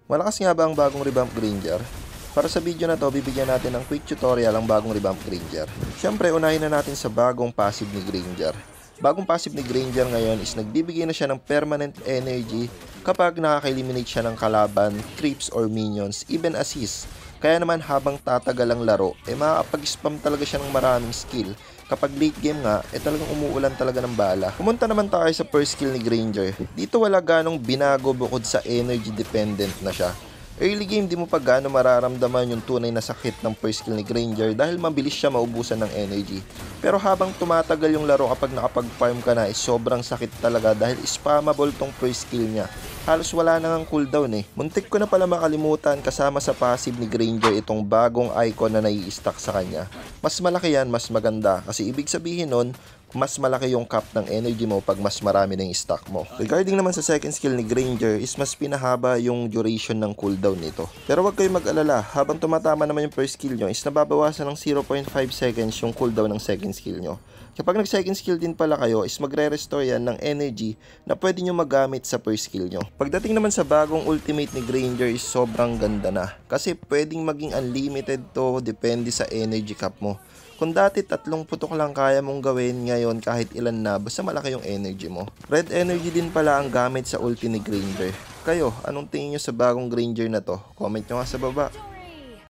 Malakas nga ba ang bagong revamp Granger? Para sa video na to, bibigyan natin ng quick tutorial ang bagong revamp Granger. Siyempre, unahin na natin sa bagong passive ni Granger. Bagong passive ni Granger ngayon is nagbibigay na siya ng permanent energy kapag nakaka-eliminate siya ng kalaban, creeps or minions, even assist. Kaya naman habang tatagal ang laro, makakapag-spam talaga siya ng maraming skill. Kapag late game nga, talagang umuulan talaga ng bala. Pumunta naman tayo sa first skill ni Granger. Dito wala ganong binago bukod sa energy dependent na siya. Early game di mo pa gaano mararamdaman yung tunay na sakit ng first skill ni Granger dahil mabilis siya maubusan ng energy. Pero habang tumatagal yung laro kapag nakapag-farm ka na, sobrang sakit talaga dahil spammable tong first skill niya. Halos wala nang cooldown eh. Muntik ko na pala makalimutan kasama sa passive ni Granger itong bagong icon na nai-stack sa kanya. Mas malaki yan, mas maganda kasi ibig sabihin nun, mas malaki yung cap ng energy mo pag mas marami na yung stack mo. Regarding naman sa second skill ni Granger is mas pinahaba yung duration ng cooldown nito. Pero wag kayong mag-alala, habang tumatama naman yung first skill nyo is nababawasan ng 0.5 seconds yung cooldown ng second skill nyo. Kapag nag-second skill din pala kayo is magre-restore yan ng energy na pwede nyo magamit sa first skill nyo. Pagdating naman sa bagong ultimate ni Granger is sobrang ganda na. Kasi pwedeng maging unlimited to, depende sa energy cap mo. Kung dati 3 putok lang kaya mong gawin, ngayon kahit ilan na basta malaki yung energy mo. Red energy din pala ang gamit sa ulti ni Granger. Kayo, anong tingin nyo sa bagong Granger na to? Comment nyo nga sa baba.